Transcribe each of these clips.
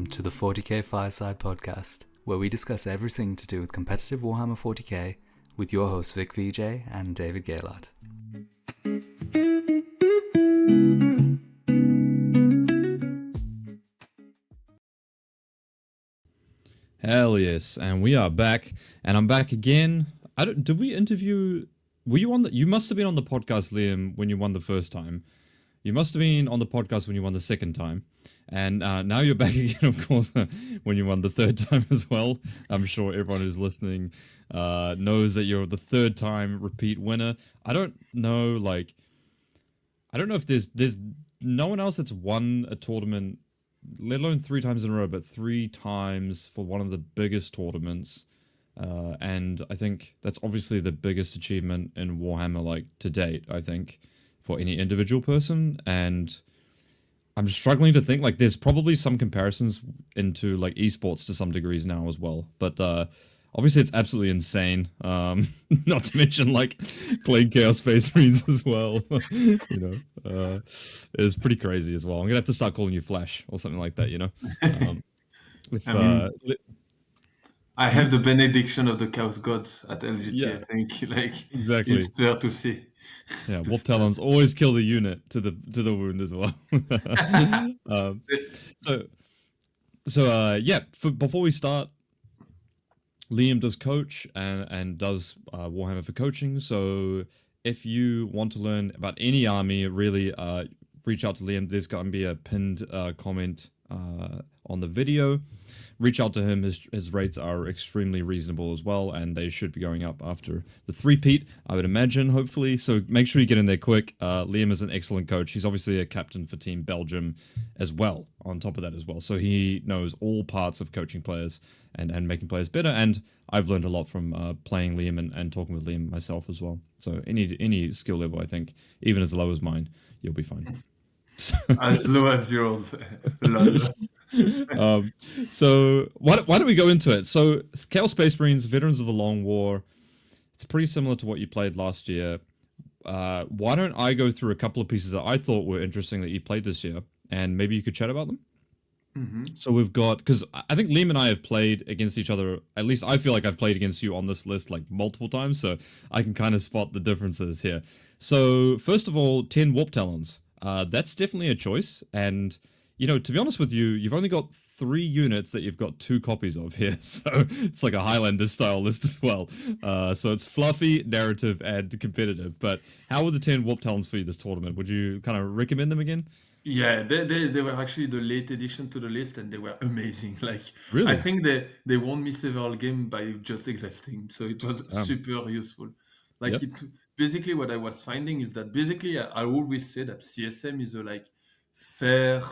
welcome to the 40k Fireside Podcast, where we discuss everything to do with competitive Warhammer 40k with your hosts Vic VJ and David Gaylord. Hell yes, and we are back, and I'm back again. Did we interview? Were you on the? You must have been on the podcast, Liam, when you won the first time. You must have been on the podcast when you won the second time, and now you're back again, of course, when you won the third time as well. I'm sure everyone who's listening knows that you're the third time repeat winner. I don't know if there's no one else that's won a tournament, let alone 3 times in a row, but 3 times for one of the biggest tournaments. And I think that's obviously the biggest achievement in Warhammer, to date, I think, for any individual person. And I'm struggling to think, there's probably some comparisons into, esports to some degrees now as well. But, obviously it's absolutely insane. Not to mention, playing Chaos Space Marines as well. It's pretty crazy as well. I'm gonna have to start calling you Flash or something like that, I have the benediction of the Chaos Gods at LGT, Yeah, I think. exactly. It's there to see. Yeah, Warp Talons always kill the unit to the wound as well. Before we start, Liam does coach and does Warhammer for coaching. So if you want to learn about any army, really reach out to Liam. There's going to be a pinned comment on the video. Reach out to him. His rates are extremely reasonable as well, and they should be going up after the 3-peat, I would imagine, hopefully. So make sure you get in there quick. Liam is an excellent coach. He's obviously a captain for Team Belgium as well, on top of that as well. So he knows all parts of coaching players and making players better, and I've learned a lot from playing Liam and talking with Liam myself as well. So any skill level, I think, even as low as mine, you'll be fine. As low as yours. So why don't we go into it? So Chaos Space Marines, Veterans of the Long War, it's pretty similar to what you played last year. Why don't I go through a couple of pieces that I thought were interesting that you played this year, and maybe you could chat about them? Mm-hmm. So we've got, because I think Liam and I have played against each other, at least I feel like I've played against you on this list multiple times, so I can kind of spot the differences here. So first of all, 10 Warp Talons. That's definitely a choice, and to be honest with you, you've only got 3 units that you've got 2 copies of here, so it's like a Highlander style list as well. So it's fluffy, narrative, and competitive. But how were the 10 Warp Talons for you this tournament? Would you kind of recommend them again? Yeah, they were actually the late addition to the list, and they were amazing. Really? I think they won me several games by just existing, so it was super useful. Basically, what I was finding is that basically I always say that CSM is a fair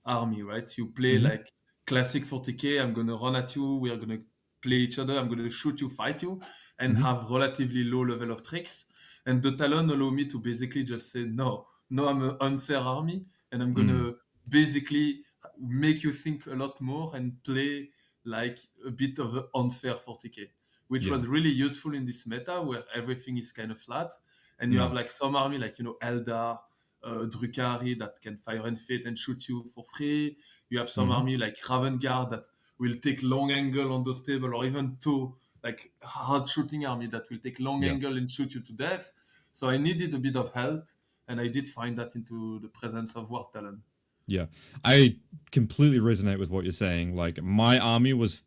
army, right? So you play classic 40k. I'm gonna run at you. We are gonna play each other. I'm gonna shoot you, fight you, and have relatively low level of tricks. And the Talon allow me to basically just say no, I'm an unfair army, and I'm gonna basically make you think a lot more and play a bit of an unfair 40k, which was really useful in this meta where everything is kind of flat, and you have some army Eldar, Drukhari that can fire and fit and shoot you for free. You have some army like Raven Guard that will take long angle on the table, or even 2 hard shooting army that will take long angle and shoot you to death. So I needed a bit of help, and I did find that into the presence of Warp Talon. Yeah, I completely resonate with what you're saying. My army was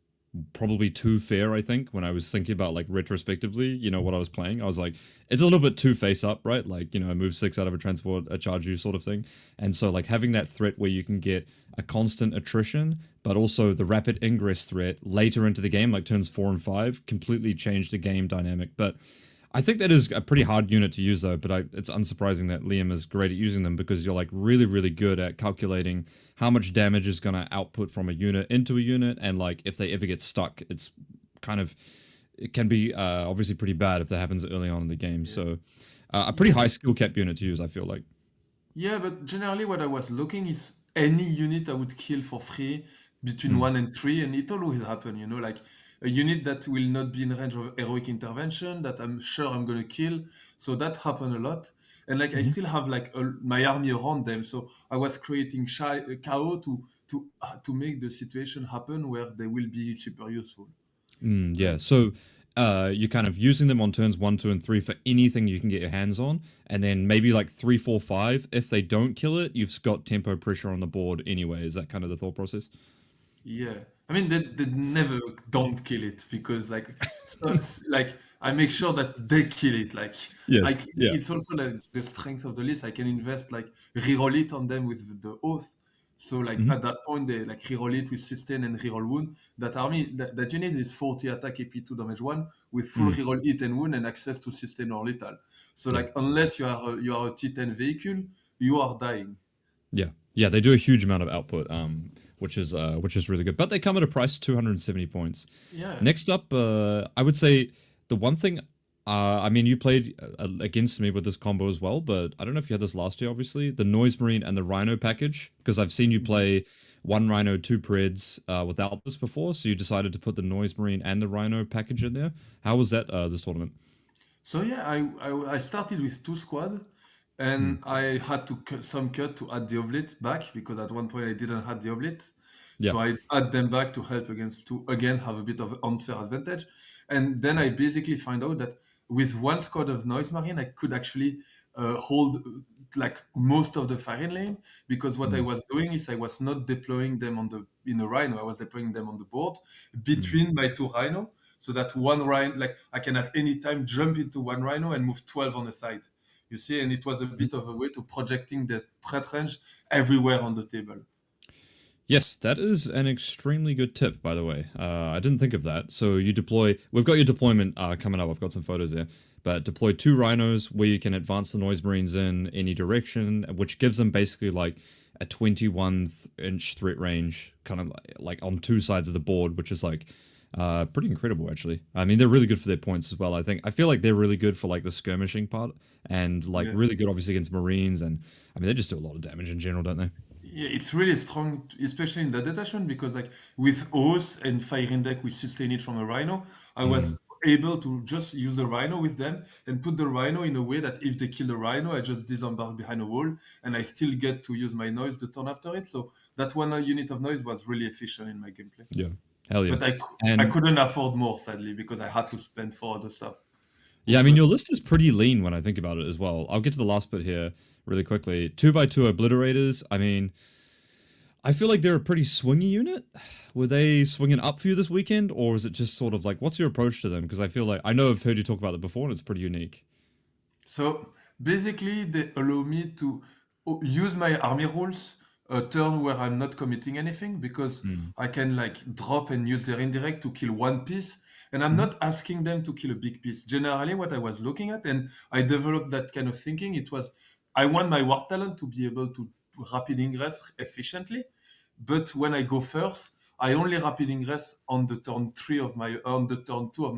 probably too fair, I think, when I was thinking about retrospectively, what I was playing. I was it's a little bit too face up, right? I move 6 out of a transport, a charge you sort of thing. And so having that threat where you can get a constant attrition, but also the rapid ingress threat later into the game, turns 4 and 5, completely changed the game dynamic. But I think that is a pretty hard unit to use, though, but it's unsurprising that Liam is great at using them, because you're really, really good at calculating how much damage is going to output from a unit into a unit, and if they ever get stuck, it's it can be obviously pretty bad if that happens early on in the game. So a pretty high skill cap unit to use, I feel like. Yeah, but generally what I was looking is any unit I would kill for free between 1 and 3, and it always happen, a unit that will not be in range of heroic intervention that I'm sure I'm gonna kill. So that happened a lot, and like I still have like my army around them. So I was creating chaos to make the situation happen where they will be super useful. Yeah. So you're kind of using them on turns 1, 2, and 3 for anything you can get your hands on, and then maybe like 3, 4, 5. If they don't kill it, you've got tempo pressure on the board anyway. Is that kind of the thought process? Yeah, I mean they never don't kill it because like I make sure that they kill it. Like Yes. Yeah. it's also like the strength of the list. I can invest like reroll it on them with the oath. So like Mhm. at that point they like reroll it with sustain and reroll wound. That army that unit is 40 attack AP 2 damage 1 with full Mm. reroll hit and wound and access to sustain or lethal. So Yeah. like unless you are a T10 vehicle, you are dying. Yeah. Yeah. They do a huge amount of output, which is really good. But they come at a price 270 points. Yeah. Next up, I would say the one thing. I mean, you played against me with this combo as well, but I don't know if you had this last year. Obviously, the Noise Marine and the Rhino package, because I've seen you play 1 Rhino, 2 Preds without this before. So you decided to put the Noise Marine and the Rhino package in there. How was that this tournament? So yeah, I started with 2 squad, Mm. and I had to cut some cut to add the oblate back because at one point I didn't have the oblate. Yeah. So I add them back to help against to again have a bit of unfair advantage. And then I basically find out that with 1 squad of Noise Marine, I could actually hold like most of the firing lane because what I Mm. was doing is I was not deploying them in a Rhino. I was deploying them on the board Mm. between my 2 Rhino, so that one Rhino, like I can at any time jump into one Rhino and move 12 on the side. You see, and it was a bit of a way to projecting the threat range everywhere on the table. Yes, that is an extremely good tip, by the way. I didn't think of that. So you deploy. We've got your deployment coming up. I've got some photos there. But deploy 2 Rhinos where you can advance the Noise Marines in any direction, which gives them basically like a 21-inch threat range, kind of like on 2 sides of the board, which is like pretty incredible, actually. I mean, they're really good for their points as well. I feel like they're really good for like the skirmishing part, and like Yeah. really good, obviously, against Marines. And I mean, they just do a lot of damage in general, don't they? Yeah, it's really strong, especially in the detachment, because like with Oath and Firing Deck, we sustain it from a Rhino. I Mm. was able to just use the Rhino with them and put the Rhino in a way that if they kill the Rhino, I just disembark behind a wall and I still get to use my noise the turn after it. So that one unit of noise was really efficient in my gameplay. Yeah. Hell yeah. But I And couldn't afford more, sadly, because I had to spend for other stuff. yeah, I mean, your list is pretty lean when I think about it as well. I'll get to the last bit here really quickly. 2x2 Obliterators. I mean, I feel like they're a pretty swingy unit. Were they swinging up for you this weekend, or is it just sort of like, what's your approach to them? Because I feel like, I know I've heard you talk about it before, and it's pretty unique. So basically, they allow me to use my army rules a turn where I'm not committing anything because Mm. I can like drop and use their indirect to kill one piece. And I'm Mhm. not asking them to kill a big piece. Generally, what I was looking at, and I developed that kind of thinking, it was I want my Warp Talon to be able to rapid ingress efficiently. But when I go first, I only rapid ingress on the turn 2 of my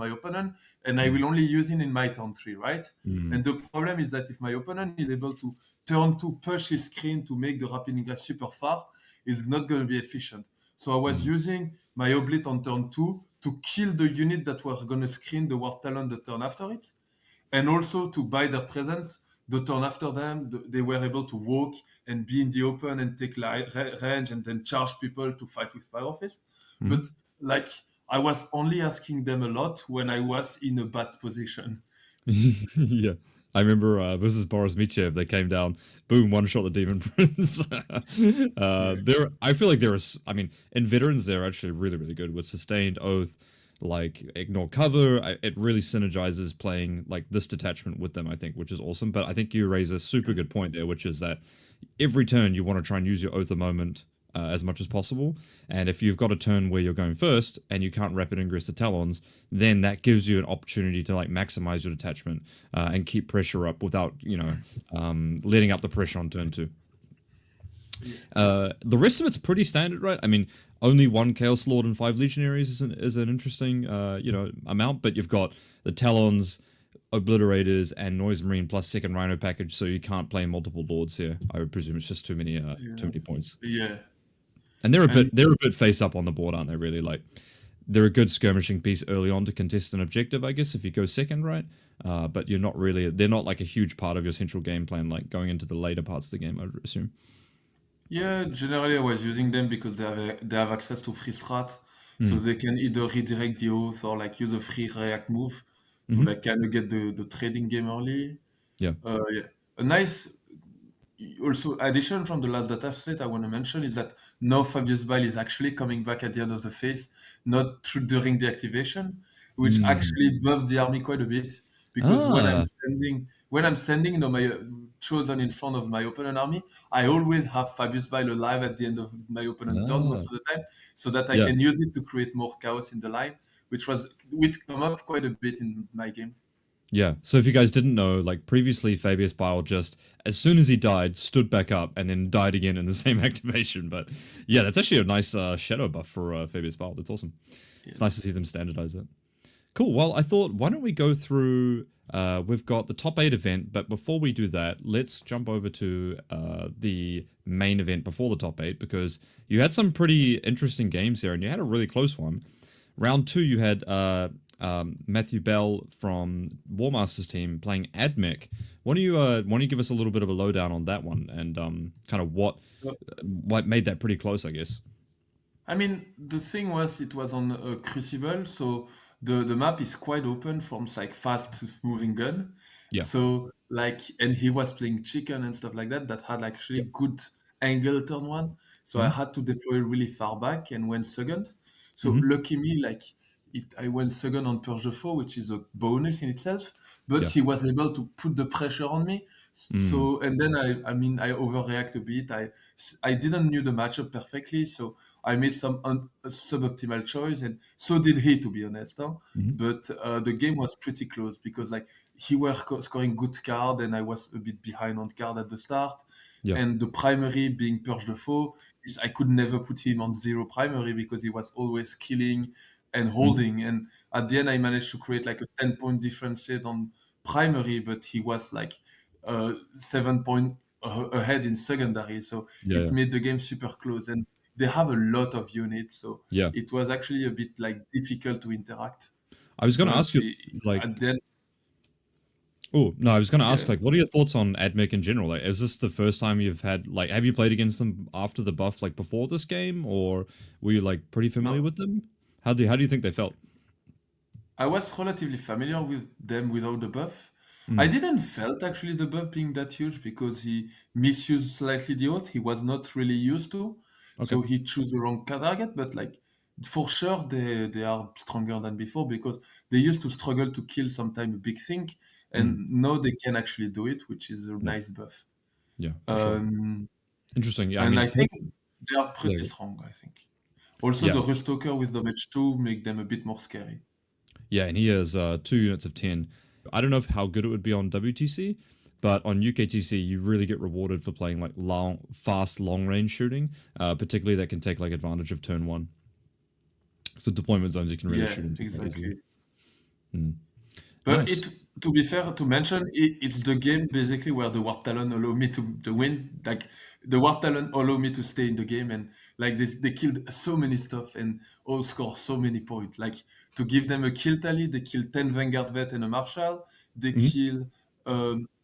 opponent, and I Mm. will only use it in my turn 3, right? Mm. And the problem is that if my opponent is able to turn 2 push his screen to make the rapid ingress super far, it's not going to be efficient. So I was Mm. using my oblate on turn 2 to kill the unit that were going to screen the Warp Talon the turn after it, and also to buy their presence the turn after them. They were able to walk and be in the open and take range and then charge people to fight with Fire Office. Mhm. But like I was only asking them a lot when I was in a bad position. Yeah. I remember versus Boris Mitchev, they came down, boom, one shot the Demon Prince. I feel like I mean, in veterans, they're actually really, really good with sustained oath, like ignore cover. It really synergizes playing like this detachment with them, I think, which is awesome. But I think you raise a super good point there, which is that every turn you want to try and use your oath a moment as much as possible. And if you've got a turn where you're going first and you can't rapid ingress the Talons, then that gives you an opportunity to like maximize your detachment and keep pressure up without, letting up the pressure on turn 2. The rest of it's pretty standard, right? I mean, only 1 Chaos Lord and 5 Legionaries is an interesting, amount, but you've got the Talons, Obliterators, and Noise Marine plus 2nd Rhino package, so you can't play multiple Lords here. I would presume it's just too many points. Yeah. And they're And a bit face up on the board, aren't they? Really, like they're a good skirmishing piece early on to contest an objective, I guess, if you go second, right? But they're not like a huge part of your central game plan, like going into the later parts of the game, I would assume. Yeah, generally I was using them because they have access to free strat, so Mm. they can either redirect the oath or like use a free react move to Hmm. like kind of get the trading game early. Yeah. Yeah, a nice also addition from the last data set I want to mention is that now Fabius Bile is actually coming back at the end of the phase, not during the activation, which Mm. actually buffed the army quite a bit because Ah. when I'm sending my chosen in front of my opponent army, I always have Fabius Bile alive at the end of my opponent turn Ah. most of the time, so that I Yeah. can use it to create more chaos in the line, which come up quite a bit in my game. Yeah. So if you guys didn't know, like previously, Fabius Bile just, as soon as he died, stood back up and then died again in the same activation. But yeah, that's actually a nice shadow buff for Fabius Bile. That's awesome. It's nice to see them standardize it. Cool. Well, I thought, why don't we go through? We've got the top 8 event, but before we do that, let's jump over to the main event before the top 8 because you had some pretty interesting games here, and you had a really close one. Round 2, you had Matthew Bell from Warmaster's team playing AdMech. Why don't you give us a little bit of a lowdown on that one and kind of what made that pretty close, I guess. I mean, the thing was, it was on a Crucible, so the map is quite open from like fast moving gun. Yeah. So like, and he was playing chicken and stuff like that had like actually good angle turn one. So I Mhm. had to deploy really far back and went second. So Mhm. lucky me, like I went second on Purge the Foe, which is a bonus in itself. But Yeah. he was able to put the pressure on me. Mm. So and then I mean I overreact a bit. I didn't knew the matchup perfectly, so I made some suboptimal choice, and so did he, to be honest. Huh? Mhm. But the game was pretty close because like he were scoring good card, and I was a bit behind on card at the start. Yeah. And the primary being Purge the Foe, is I could never put him on 0 primary because he was always killing and Mhm. holding. And at the end, I managed to create like a 10-point difference on primary, but he was like 7 point ahead in secondary. So Yeah. it Yeah. made the game super close. And they have a lot of units, so Yeah. it was actually a bit like difficult to interact. I was going to ask But you, like, at then, oh no, I was going to ask, yeah. like, what are your thoughts on AdMech in general? Like, is this the first time you've had, like, have you played against them after the buff, like, before this game, or were you like pretty familiar No, with them? How do you think they felt? I was relatively familiar with them without the buff. I Mm. didn't felt actually the buff being that huge because he misused slightly the oath he was not really used to. Okay. So he chose the wrong target, but like for sure they are stronger than before because they used to struggle to kill sometime a big thing, Mm. and now they can actually do it, which is a Yeah. nice buff. Yeah, for sure. Um, Interesting. Yeah, I and I mean, think they are yeah, pretty strong, I think. Also, yeah, the Restoker with damage 2 make them a bit more scary. yeah, and he has 2 units of 10. I don't know how good it would be on WTC, but on UKTC you really get rewarded for playing like fast, long range shooting, particularly that can take like advantage of turn 1. So deployment zones you can really Yeah, shoot into quite easily. exactly. Mm. But Nice. to be fair, to mention, it's the game basically where the Warp Talon allow me to win. Like the Warp Talon allow me to stay in the game, and like they killed so many stuff and all score so many points. Like to give them a kill tally, they kill 10 Vanguard Vet and a Marshal. They Hmm. kill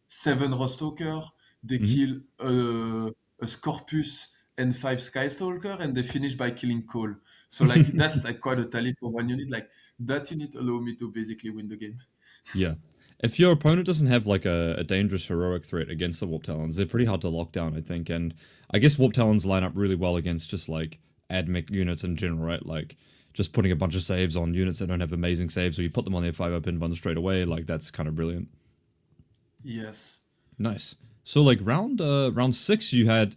7 Rostalker. They Hmm. kill a Scorpus and 5 Skystalker, and they finish by killing Cole. So like that's like quite a tally for one unit. Like that unit allow me to basically win the game. Yeah. If your opponent doesn't have like a dangerous heroic threat against the Warp Talons, they're pretty hard to lock down, I think. And I guess Warp Talons line up really well against just like AdMech units in general, right? Like just putting a bunch of saves on units that don't have amazing saves, or you put them on their 5-up invuln straight away, like that's kind of brilliant. Yes. Nice. So like round 6, you had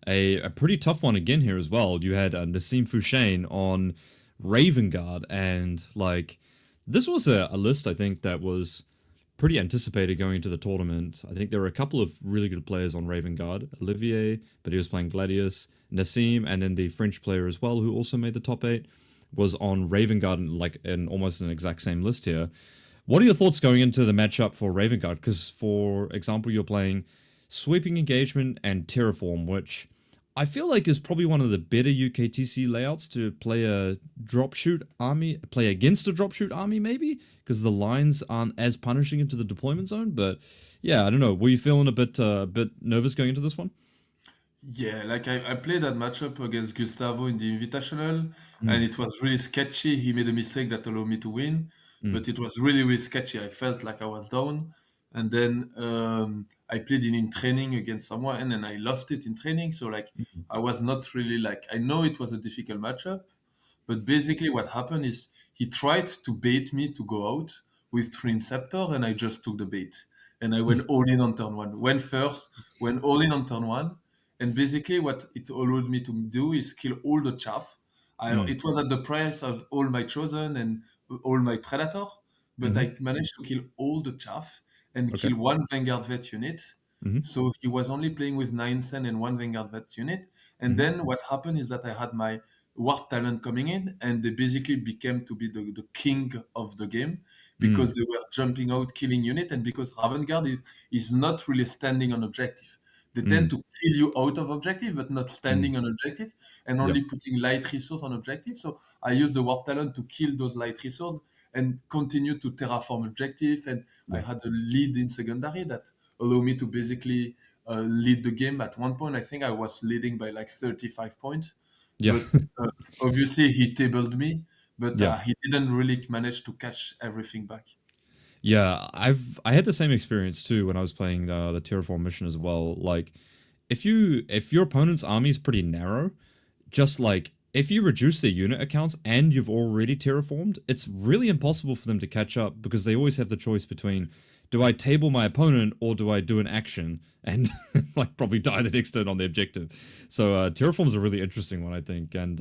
a pretty tough one again here as well. You had Nassim Fouchain on Raven Guard, and like this was a list I think that was pretty anticipated going into the tournament. I think there were a couple of really good players on Raven Guard. Olivier, but he was playing Gladius. Nassim, and then the French player as well, who also made the top 8, was on Raven Guard, like in almost an exact same list here. What are your thoughts going into the matchup for Raven Guard? Because, for example, you're playing Sweeping Engagement and Terraform, which I feel like it's probably one of the better UKTC layouts to play a dropshoot army, play against a dropshoot army, maybe because the lines aren't as punishing into the deployment zone. But yeah, I don't know. Were you feeling a bit nervous going into this one? Yeah, like I played that matchup against Gustavo in the Invitational, and Mm, it was really sketchy. He made a mistake that allowed me to win, mm, but it was really, really sketchy. I felt like I was down. And then I played in training against someone, and I lost it in training. So, like, mm, I was not really like, I know it was a difficult matchup, but basically what happened is he tried to bait me to go out with Twin Scepter, and I just took the bait. And I went all in on turn one. Went first, went all in on turn one, and basically, what it allowed me to do is kill all the chaff. mm, It was at the price of all my chosen and all my predator, but mm-hmm. I managed to kill all the chaff and Okay. kill one Vanguard vet unit. Mm-hmm. So he was only playing with 9 Sen and one Vanguard vet unit. And Mm-hmm. then what happened is that I had my Warp Talon coming in, and they basically became to be the king of the game Mm, because they were jumping out, killing unit, and because Raven Guard is not really standing on objective. They tend mm, to kill you out of objective, but not mm. standing on objective, and Yep. only putting light resource on objective. So I use the Warp Talon to kill those light resource and continue to terraform objective. And I Yeah. had a lead in secondary that allowed me to basically lead the game. At one point, I think I was leading by like 35 points, Yeah. but uh, obviously he tabled me, but Yeah. he didn't really manage to catch everything back. Yeah, I had the same experience too when I was playing the Terraform mission as well. Like, if your opponent's army is pretty narrow, just like if you reduce their unit accounts and you've already terraformed, it's really impossible for them to catch up because they always have the choice between do I table my opponent or do I do an action and like probably die the next turn on the objective. So terraform's a really interesting one, I think, and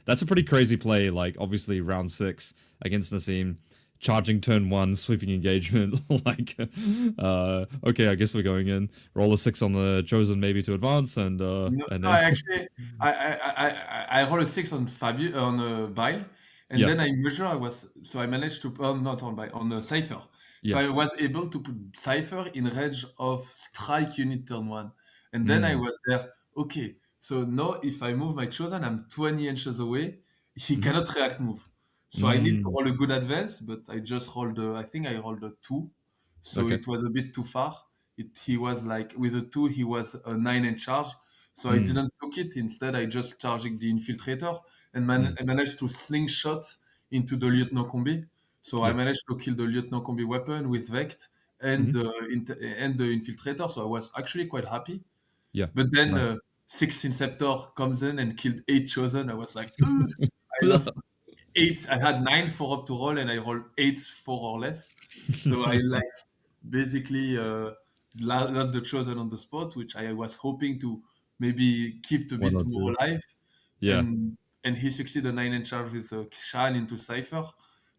that's a pretty crazy play. Like obviously round 6 against Nassim. Charging turn 1, sweeping engagement, like, okay, I guess we're going in. Roll a 6 on the chosen, maybe to advance, No, and no, then, I actually, I roll a 6 on Fabio on Bile, and yeah, then I measure. I managed to not on Bile on the Cipher. So yeah, I was able to put Cipher in range of strike unit turn one, and then I mm, was there. Okay, so now if I move my chosen, I'm 20 inches away. He mm-hmm, cannot react move. So I need to mm, roll a good advance, but I just rolled I think I rolled a 2, so okay, it was a bit too far. He was like with a 2, he was a 9 in charge. So I mm, didn't took it. Instead, I just charged the infiltrator and mm, I managed to slingshot into the lieutenant combi. So I yeah, managed to kill the lieutenant combi weapon with Vect and mm-hmm, and the infiltrator. So I was actually quite happy. yeah, But then nice. 6 Inceptor comes in and killed 8 chosen. I was like, "Ugh." I lost 8. I had 9 4 up to roll and I rolled 8 4 or less. So I like basically lost the chosen on the spot, which I was hoping to maybe keep a One bit or more two, alive. yeah, And he succeeded 9 in charge with Shan into Cypher.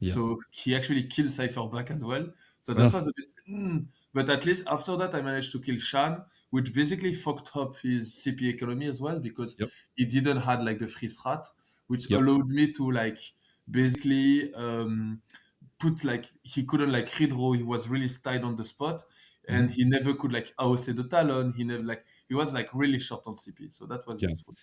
yeah, So he actually killed Cypher back as well. So that ah, was a bit. But at least after that, I managed to kill Shan, which basically fucked up his CP economy as well because yep, he didn't had like the free strat, which yep, allowed me to like basically put like he couldn't like redraw. He was really tied on the spot, mm-hmm, and he never could like AOC the Talon. He never like he was like really short on CP, so that was yeah. useful.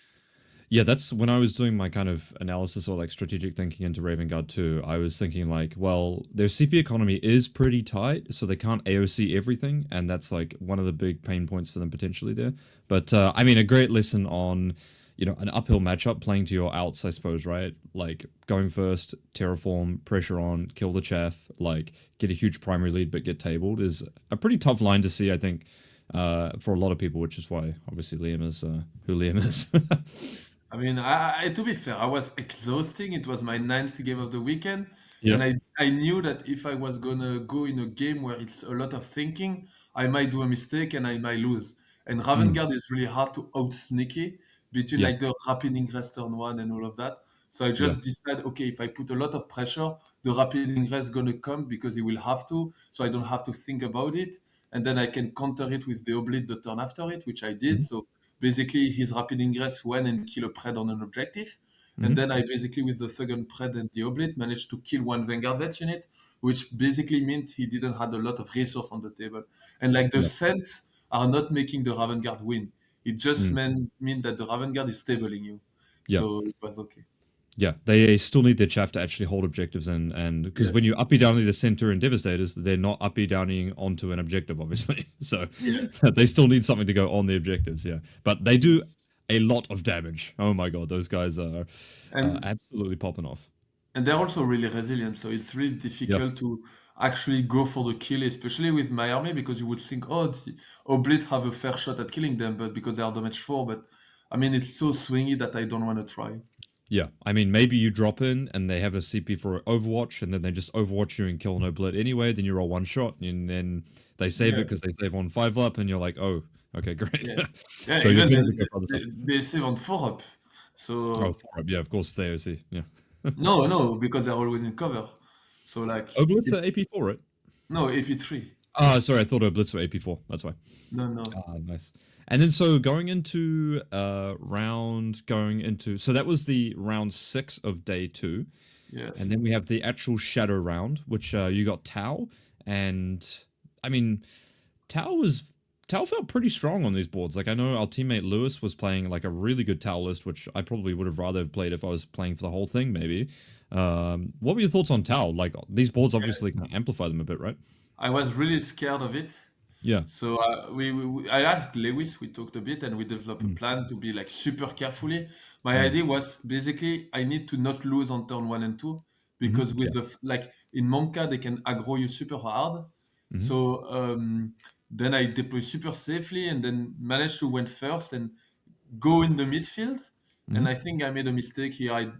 Yeah, that's when I was doing my kind of analysis or like strategic thinking into Raven Guard 2. I was thinking like, well, their CP economy is pretty tight, so they can't AOC everything, and that's like one of the big pain points for them potentially there. But I mean, a great lesson on, an uphill matchup playing to your outs, I suppose, right? Like going first, terraform, pressure on, kill the chaff, like get a huge primary lead but get tabled is a pretty tough line to see, I think, for a lot of people, which is why obviously Liam is who Liam is. I mean, to be fair, I was exhausting. It was my ninth game of the weekend, Yeah. and I knew that if I was gonna go in a game where it's a lot of thinking, I might do a mistake and I might lose. And Mm, Ravengard is really hard to out sneaky between yeah. like the Rapid Ingress turn one and all of that. So I Yeah. just decided, okay, if I put a lot of pressure, the Rapid Ingress gonna come because he will have to, so I don't have to think about it, and then I can counter it with the Oblite the turn after it, which I did. Mhm, So basically his Rapid Ingress went and kill a pred on an objective. And mhm. then I basically, with the second pred and the oblate, managed to kill one Vanguard vet unit, which basically meant he didn't have a lot of resource on the table. And like the Yeah. Scents are not making the Raven Guard win. It just mean that the Raven Guard is stabling you. Yeah. So it was okay. Yeah, they still need their chaff to actually hold objectives, and because when you uppy downy the center and devastators, they're not uppy downing onto an objective, obviously. So they still need something to go on the objectives. Yeah, but they do a lot of damage. Oh my god, those guys are absolutely popping off. And they're also really resilient, so it's really difficult to actually go for the kill, especially with my army, because you would think, oh, the Oblit have a fair shot at killing them, but because they are damage 4, but I mean, it's so swingy that I don't want to try. Yeah, I mean, maybe you drop in and they have a CP for Overwatch, and then they just Overwatch you and kill no Blit anyway, then you roll one shot, and then they save it because they save on 5 up, and you're like, oh, okay, great. So even they save on 4 up. So 4 up, yeah, of course, if they AOC, yeah. No, because they're always in cover. So like Oblits are AP4, right? No, AP3. Sorry, I thought Oblits were AP4. That's why. No. Nice. And then so going into so that was the round 6 of day 2. Yes. And then we have the actual shadow round, which you got Tau, and I mean Tau felt pretty strong on these boards. Like I know our teammate Lewis was playing like a really good Tau list, which I probably would have rather have played if I was playing for the whole thing, maybe. What were your thoughts on Tau? Like these boards obviously can amplify them a bit, right? I was really scared of it. Yeah. So I asked Lewis, we talked a bit, and we developed a plan to be like super carefully. My idea was basically I need to not lose on turn 1 and 2 because with like in Monka they can aggro you super hard. So then I deploy super safely and then managed to win first and go in the midfield. And I think I made a mistake here. I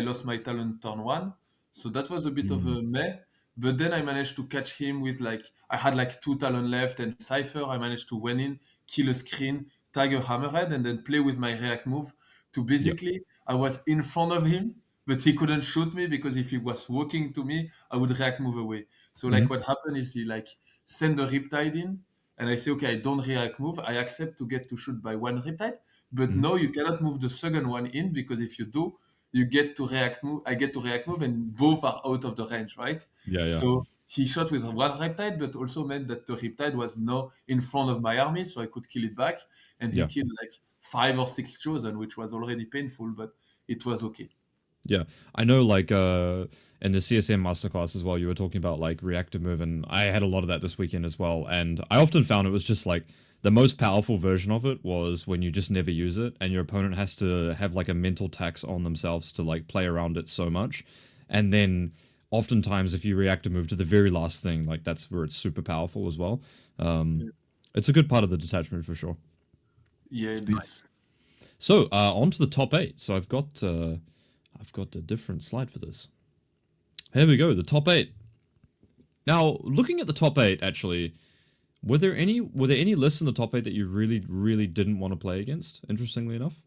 lost my talent turn 1, so that was a bit of a meh. But then I managed to catch him with I had like 2 talent left and Cypher. I managed to win in, kill a screen, tag a hammerhead, and then play with my react move to basically, I was in front of him, but he couldn't shoot me because if he was walking to me, I would react move away. So what happened is he send the Riptide in, and I say, okay, I don't react move. I accept to get to shoot by 1 Riptide, but no, you cannot move the second one in because if you do, you get to react move. I get to react move, and both are out of the range, right? Yeah. So he shot with 1 Riptide, but also meant that the Riptide was now in front of my army, so I could kill it back. And he killed 5 or 6 chosen, which was already painful, but it was okay. Yeah, I know. In the CSM masterclass as well, you were talking about reactive move, and I had a lot of that this weekend as well. And I often found it was just the most powerful version of it was when you just never use it, and your opponent has to have a mental tax on themselves to play around it so much, and then oftentimes if you reactive move to the very last thing, that's where it's super powerful as well. It's a good part of the detachment for sure. Yeah, it is. So on to the top 8. So I've got a different slide for this. Here we go, the top 8. Now, looking at the top 8, actually, were there any lists in the top 8 that you really, really didn't want to play against, interestingly enough?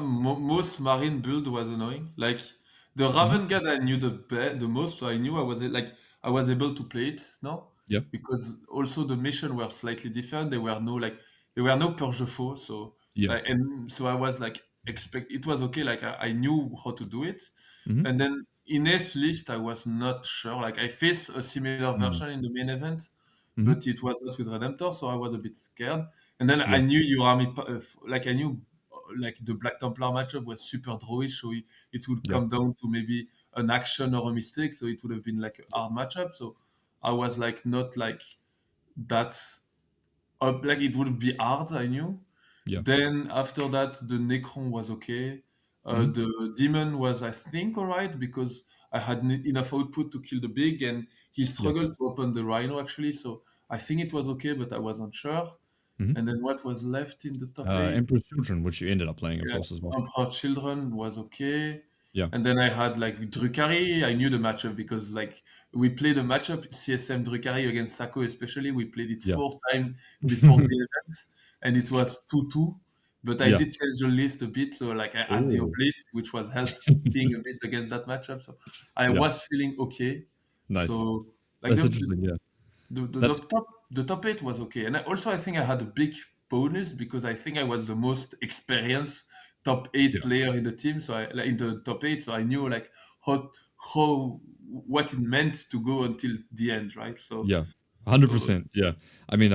Most Marine build was annoying. The Raven Guard I knew the most, so I knew I was able to play it, no? Yeah. Because also the mission were slightly different. There were no Purge de Faux, so and so I was it was okay, I knew how to do it. And then Ines list I was not sure. I faced a similar version in the main event, but it was not with Redemptor, so I was a bit scared. And then I knew your army, I knew the Black Templar matchup was super drawish, so it would come down to maybe an action or a mistake, so it would have been a hard matchup. So I was not that up, it would be hard, I knew. Yeah. Then after that, the Necron was okay. The Demon was, I think, alright because I had enough output to kill the big, and he struggled to open the Rhino actually. So I think it was okay, but I wasn't sure. And then what was left in the top 8? Emperor's Children, which you ended up playing, of course, as well. Emperor's Children was okay. Yeah. And then I had Drukhari. I knew the matchup because we played a matchup CSM Drukhari against Sako, especially. We played it 4 times before the event, and it was 2-2. But I did change the list a bit, so I had the Oblate, which was helping a bit against that matchup. So I was feeling okay. Nice. So that's interesting. Yeah. The top 8 was okay, and I think I had a big bonus because I think I was the most experienced top 8 player in the team. So in the top 8, so I knew what it meant to go until the end, right? So 100%. Yeah, I mean,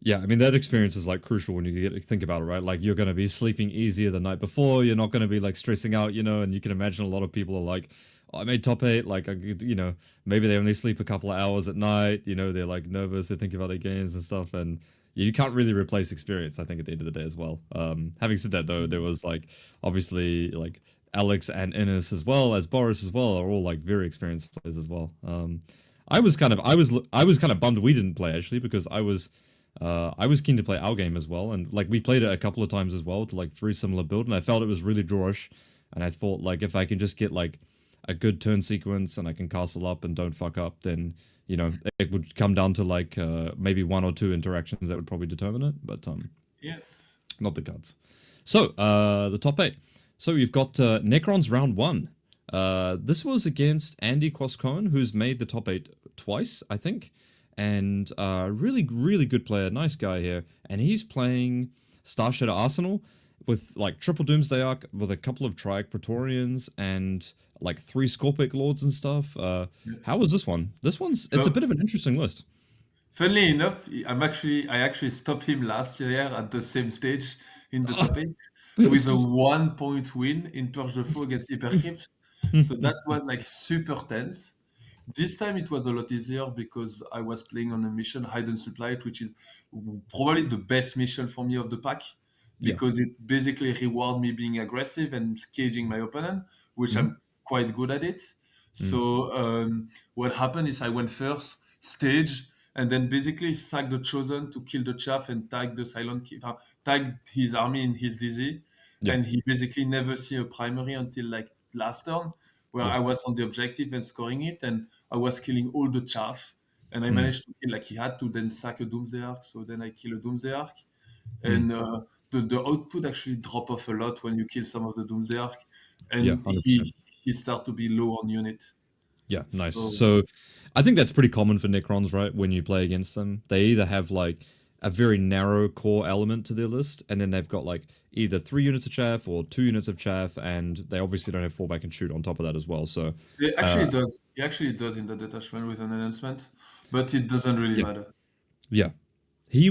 Yeah, I mean that experience is like crucial when you get to think about it, right? Like you're going to be sleeping easier the night before. You're not going to be like stressing out, and you can imagine a lot of people are like, oh, I made top 8. Like, maybe they only sleep a couple of hours at night. They're like nervous. They're thinking about their games and stuff. And you can't really replace experience, I think, at the end of the day as well. Having said that, though, there was like obviously like Alex and Innes as well as Boris as well are all like very experienced players as well. I was kind of bummed we didn't play actually because I was keen to play our game as well, and like we played it a couple of times as well to like very similar build, and I felt it was really drawish, and I thought like if I can just get like a good turn sequence and I can castle up and don't fuck up, then it would come down to like maybe 1 or 2 interactions that would probably determine it, but Yes. not the cards. So the top 8. So you've got Necrons round 1. This was against Andy Quascone, who's made the top 8 twice, I think. And really, really good player, nice guy here. And he's playing Starshadow Arsenal with like triple Doomsday Arc with a couple of Triarch Praetorians and like 3 Scorpic Lords and stuff. How was this one? It's a bit of an interesting list. Funnily enough, I actually stopped him last year at the same stage in the top 8 with a 1-point win in Purge the Foe against Hypercrypt. So that was like super tense. This time it was a lot easier because I was playing on a mission, Hide and Supply It, which is probably the best mission for me of the pack because it basically reward me being aggressive and caging my opponent, which I'm quite good at it. So what happened is I went first, stage, and then basically sack the Chosen to kill the Chaff and tag the Silent King, tag his army in his DZ. And he basically never see a primary until like last turn, where I was on the objective and scoring it, and I was killing all the chaff, and I managed to kill, like he had to then sack a Doomsday Arc, so then I kill a Doomsday Arc, and the output actually drop off a lot when you kill some of the Doomsday Arc, and he start to be low on unit. Yeah, nice. So I think that's pretty common for Necrons, right? When you play against them, they either have like a very narrow core element to their list, and then they've got like either 3 units of chaff or 2 units of chaff, and they obviously don't have fallback and shoot on top of that as well. So it actually does. He actually does in the detachment with an enhancement, but it doesn't really matter. Yeah. He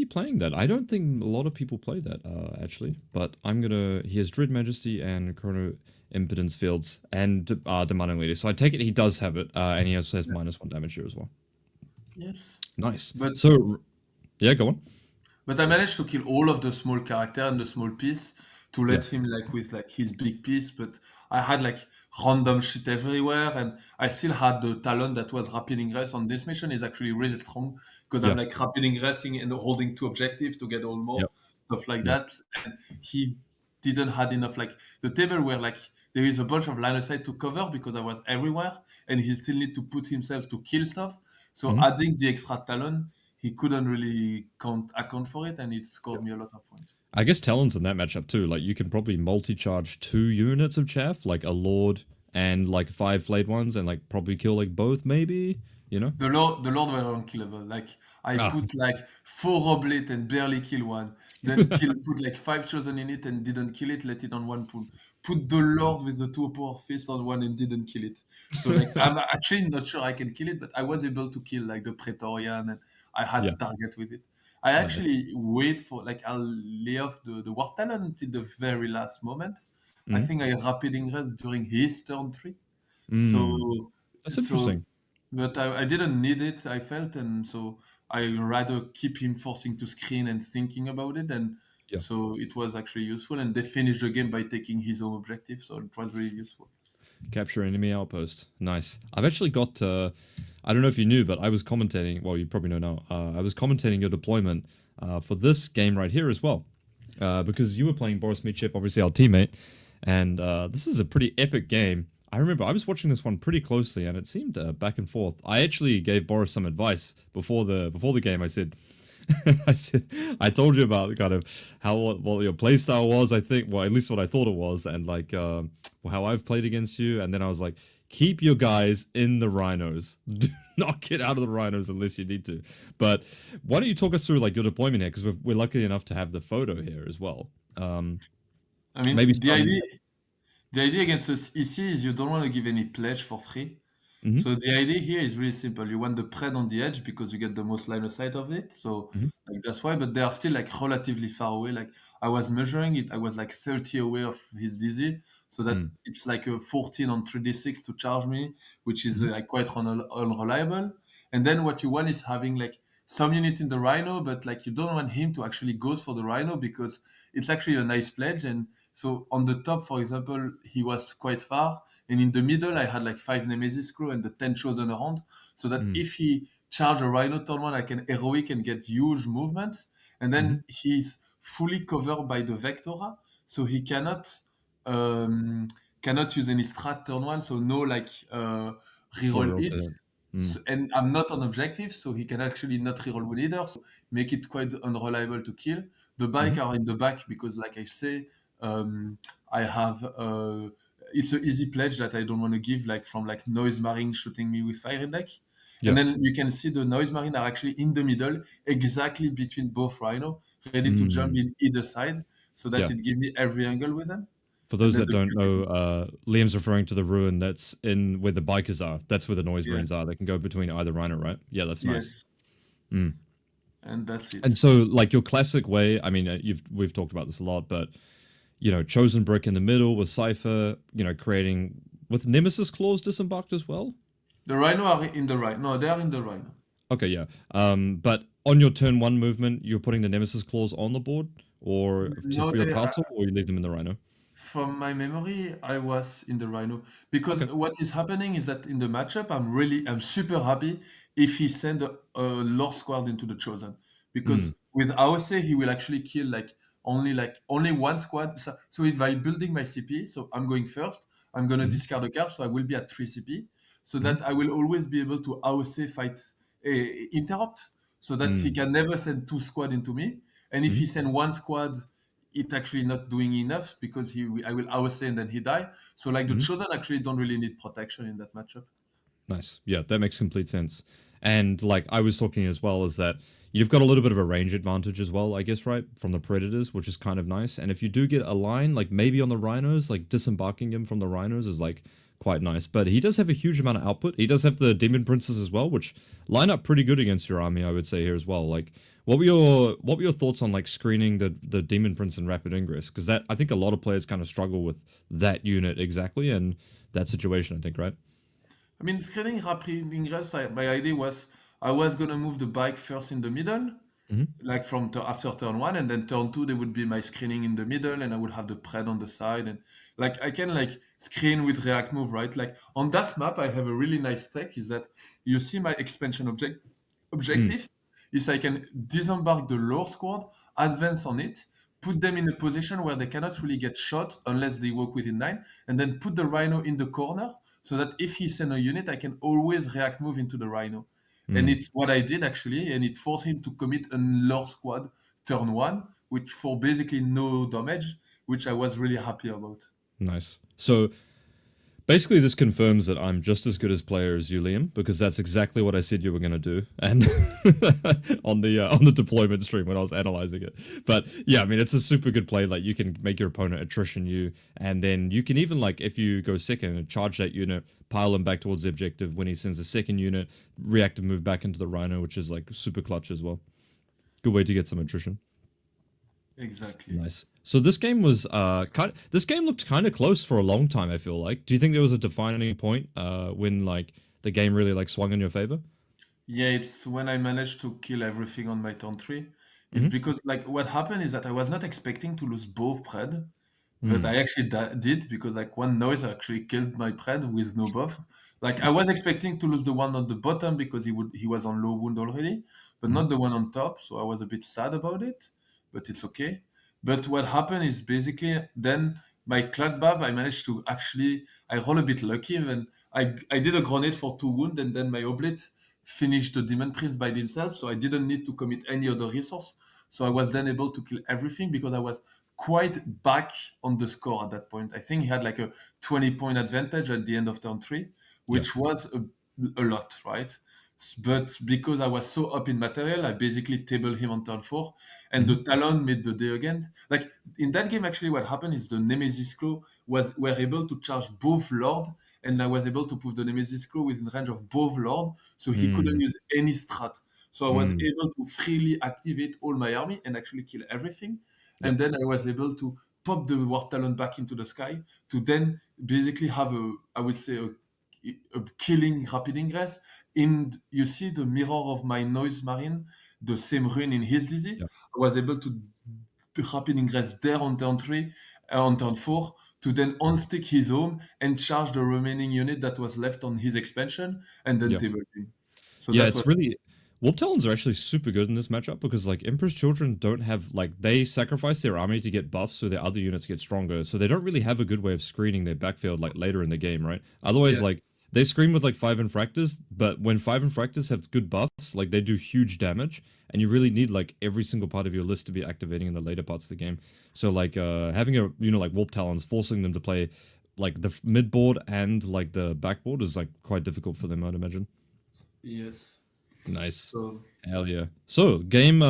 playing that? I don't think a lot of people play that actually, but he has Dread Majesty and Chrono Impotence Fields and Demanding Leader. So I take it he does have it, and he also has -1 damage here as well. Yes. Nice. But yeah, go on. But I managed to kill all of the small character and the small piece to let him like with like his big piece, but I had like random shit everywhere, and I still had the talent that was Rapid Ingress on this mission is actually really strong because I'm like Rapid Ingressing and holding 2 objectives to get all more stuff like that. And he didn't had enough like the table where like there is a bunch of line of sight to cover because I was everywhere, and he still need to put himself to kill stuff. So adding the extra talent, he couldn't really account for it, and it scored me a lot of points. I guess Talon's in that matchup too. Like you can probably multi-charge 2 units of chaff, like a Lord and like 5 flayed ones, and like probably kill like both, maybe. The Lord were unkillable. Like I put like 4 oblate and barely kill one. Then put like 5 chosen in it and didn't kill it. Let it on 1 pool. Put the Lord with the 2 power fist on 1 and didn't kill it. So like I'm actually not sure I can kill it, but I was able to kill like the Praetorian, and I had target with it. I actually wait for like I'll lay off the Warp Talon until the very last moment. I think I Rapid Ingress during his turn 3. So that's interesting. But I didn't need it, I felt, and so I rather keep him forcing to screen and thinking about it, and so it was actually useful. And they finished the game by taking his own objective, so it was really useful. Capture enemy outpost. Nice. I've actually got, I don't know if you knew, but I was commentating, well, you probably know now, I was commentating your deployment for this game right here as well, because you were playing Boris Mitchip, obviously our teammate, and this is a pretty epic game. I remember I was watching this one pretty closely, and it seemed back and forth. I actually gave Boris some advice before the game. I said, I told you about kind of what your playstyle was. I think, well, at least what I thought it was, and like how I've played against you. And then I was like, keep your guys in the Rhinos. Do not get out of the Rhinos unless you need to. But why don't you talk us through like your deployment here? Because we're lucky enough to have the photo here as well. I mean, the idea against the EC is you don't want to give any pledge for free. Mm-hmm. So the idea here is really simple. You want the pred on the edge because you get the most line of sight of it. So Mm-hmm. like that's why, but they are still like relatively far away. Like I was measuring it, I was like 30 away of his DZ, so that it's like a 14 on 3d6 to charge me, which is Mm-hmm. like quite unreliable. And then what you want is having like some unit in the Rhino, but like you don't want him to actually go for the Rhino because it's actually a nice pledge. And so on the top, for example, he was quite far, and in the middle, I had like 5 Nemesis crew and the 10 chosen around, so that if he charge a Rhino turn one, I can heroic and get huge movements. And Mm-hmm. then he's fully covered by the Vectora, so he um, cannot use any strat turn one, so no like reroll Overall, hits. And I'm not on objective, so he can actually not reroll wound either, so make it quite unreliable to kill. The bike are in the back because, like I say, I have it's an easy pledge that I don't want to give, like from like Noise Marine shooting me with fire deck. Yeah. And then you can see the Noise Marine are actually in the middle, exactly between both Rhino, ready to jump in either side, so that Yeah. it gives me every angle with them. For And those then that don't know, Liam's referring to the ruin that's in where the bikers are. That's where the noise yeah, marines are. They can go between either rhino, right? Yeah, that's nice. yes, and that's it. And so, like your classic way, I mean, we've talked about this a lot, but chosen brick in the middle with Cypher, creating with Nemesis claws disembarked as well. The Rhino are in the right. No, they are in the Rhino. Okay, yeah. But on your turn one movement, you're putting the Nemesis claws on the board, or No, for your they are. castle, or you leave them in the Rhino. From my memory, I was in the Rhino because Okay. what is happening is that in the matchup, I'm super happy if he send a Lord squad into the Chosen, because with AOC he will actually kill like only one squad. So if I building my CP, so I'm going first, I'm gonna discard a card, so I will be at 3 CP, so that I will always be able to AOC fight interrupt, so that he can never send 2 squad into me, and if he send 1 squad it actually not doing enough because I will AOC and then he die. So like the Chosen actually don't really need protection in that matchup. Nice. Yeah, that makes complete sense. And like I was talking as well, is that you've got a little bit of a range advantage as well, I guess, right? From the Predators, which is kind of nice. And if you do get a line, like maybe on the Rhinos, like disembarking him from the Rhinos is like quite nice. But he does have a huge amount of output. He does have the Demon Princes as well, which line up pretty good against your army, I would say here as well. Like what were your thoughts on like screening the Demon Prince and Rapid Ingress? Because that I think a lot of players kind of struggle with that unit exactly and that situation, I think, right? I mean, screening Rapid Ingress, my idea was I was gonna move the bike first in the middle, like from after turn one, and then turn two, there would be my screening in the middle, and I would have the pred on the side, and like I can like screen with React Move, right? Like on that map, I have a really nice tech. Is that you see my expansion objective? Is I can disembark the lore squad, advance on it, put them in a position where they cannot really get shot unless they walk within 9, and then put the Rhino in the corner so that if he send a unit, I can always React Move into the Rhino. And it's what I did actually, and it forced him to commit a lore squad turn one, which for basically no damage, which I was really happy about. Nice. So basically, this confirms that I'm just as good as player as you, Liam, because that's exactly what I said you were going to do, and on the deployment stream when I was analyzing it. But yeah, I mean, it's a super good play. Like you can make your opponent attrition you, and then you can even like if you go second, charge that unit, pile him back towards the objective. When he sends a second unit, reactive move back into the Rhino, which is like super clutch as well. Good way to get some attrition. Exactly. Nice. So this game was this game looked kind of close for a long time, I feel like. Do you think there was a defining point when like the game really like swung in your favor? Yeah, it's when I managed to kill everything on my turn 3. It's because like what happened is that I was not expecting to lose both pred, but I actually did because like one noise actually killed my pred with no buff. Like I was expecting to lose the one on the bottom because he was on low wound already, but not the one on top. So I was a bit sad about it, but it's okay. But what happened is basically then my clock bab I managed to actually I roll a bit lucky and I did a grenade for 2 wound and then my oblit finished the demon prince by himself, so I didn't need to commit any other resource. So I was then able to kill everything because I was quite back on the score at that point. I think he had like a 20-point advantage at the end of turn 3, Yeah. which was a lot, right? But because I was so up in material, I basically tabled him on turn 4, and Mm-hmm. the Talon made the day again. Like in that game, actually, what happened is the Nemesis Claw were able to charge both Lord, and I was able to put the Nemesis Claw within range of both Lord, so he couldn't use any strat. So I was able to freely activate all my army and actually kill everything. And then I was able to pop the Warp Talon back into the sky to then basically have I would say, a killing Rapid Ingress. You see the mirror of my Noise Marine, the same rune in his DZ. Yeah. I was able to Rapid Ingress there on turn 3, on turn 4, to then unstick his home and charge the remaining unit that was left on his expansion, and then Yeah. table him. So Yeah, that it's was really Warp Talons are actually super good in this matchup because like Emperor's Children don't have like they sacrifice their army to get buffs so their other units get stronger. So they don't really have a good way of screening their backfield like later in the game, right? Otherwise, yeah. like they screen with like 5 infractors, but when 5 infractors have good buffs, like they do huge damage, and you really need like every single part of your list to be activating in the later parts of the game. So like having a like Warp Talons, forcing them to play like the mid board and like the backboard is like quite difficult for them, I'd imagine. Yes. Nice. So Hell yeah. So, game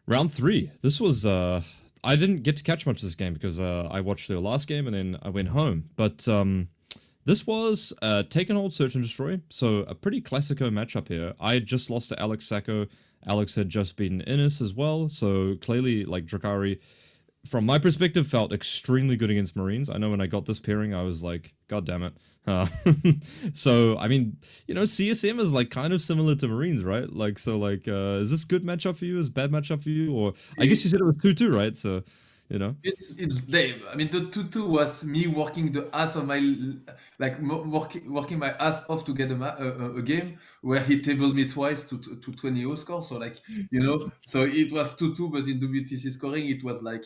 round 3. This was I didn't get to catch much of this game because I watched the last game and then I went home. But this was Take and Hold, Search and Destroy. So, a pretty classico matchup here. I had just lost to Alex Sacco. Alex had just beaten Innis as well. So, clearly, like, Drukhari, from my perspective, felt extremely good against Marines. I know when I got this pairing, I was like, God damn it. So, I mean, CSM is like kind of similar to Marines, right? Like, so, like, is this good matchup for you? Is bad matchup for you? Or I guess you said it was 2-2, right? So, it's lame. I mean, the 2-2 was me working the ass of my working my ass off to get a game where he tabled me twice to 20 score. So so it was 2-2, but in WTC scoring it was like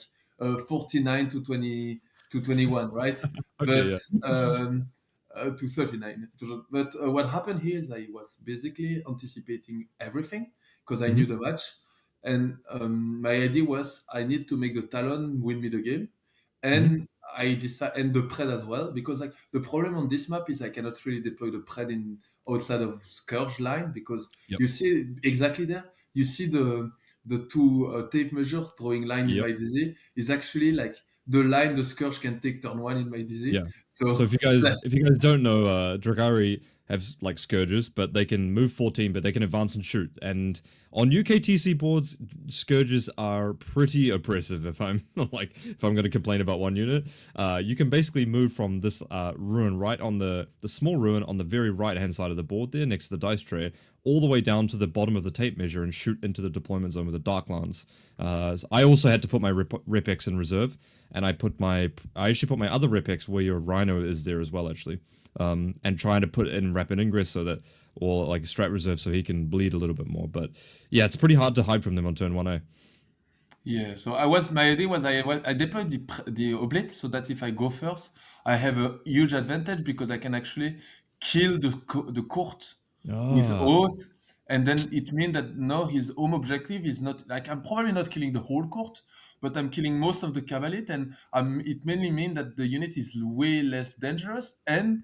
49 to 20 to 21, right? Okay, But yeah. to 39. But what happened here is I was basically anticipating everything because I Mm-hmm. knew the match. And my idea was I need to make the Talon win me the game, and I decide and the Pred as well, because like the problem on this map is I cannot really deploy the Pred in outside of Scourge line because Yep. you see exactly there. You see the two tape measure drawing line in Yep. my DZ is actually like the line the Scourge can take turn 1 in my DZ. Yeah. So So if you guys don't know, Drukhari have like scourges, but they can move 14, but they can advance and shoot. And on UKTC boards, scourges are pretty oppressive. If I'm going to complain about one unit, you can basically move from this ruin right on the small ruin on the very right hand side of the board there, next to the dice tray, all the way down to the bottom of the tape measure and shoot into the deployment zone with a Dark Lance. So I also had to put my Rep-X in reserve, and I actually put my other Rep-X where your Rhino is there as well, actually, and trying to put in Rapid Ingress or like Strat Reserve so he can bleed a little bit more. But yeah, it's pretty hard to hide from them on turn 1A. yeah, so my idea was I deployed the oblate so that if I go first, I have a huge advantage because I can actually kill the court with oath, and then it means that now his home objective is not like I'm probably not killing the whole court, but I'm killing most of the cavalry, and it mainly means that the unit is way less dangerous, and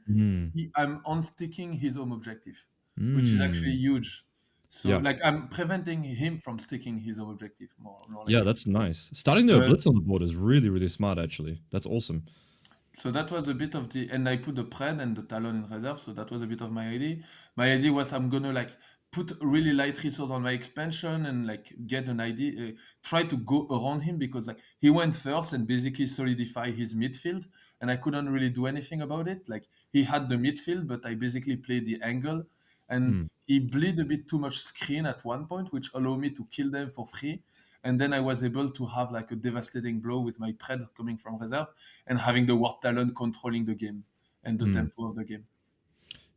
I'm unsticking his home objective, which is actually huge. So Yeah. like I'm preventing him from sticking his objective more Yeah, likely. that's nice. Starting the But blitz on the board is really, really smart, actually. That's awesome. so that was a bit of and I put the Pred and the Talon in reserve. So that was a bit of my idea. My idea was I'm gonna like put really light resource on my expansion and like get an idea, try to go around him because like he went first and basically solidify his midfield, and I couldn't really do anything about it. Like he had the midfield, but I basically played the angle, and he bleed a bit too much screen at one point, which allowed me to kill them for free. And then I was able to have like a devastating blow with my Pred coming from reserve and having the Warp Talon controlling the game and the tempo of the game.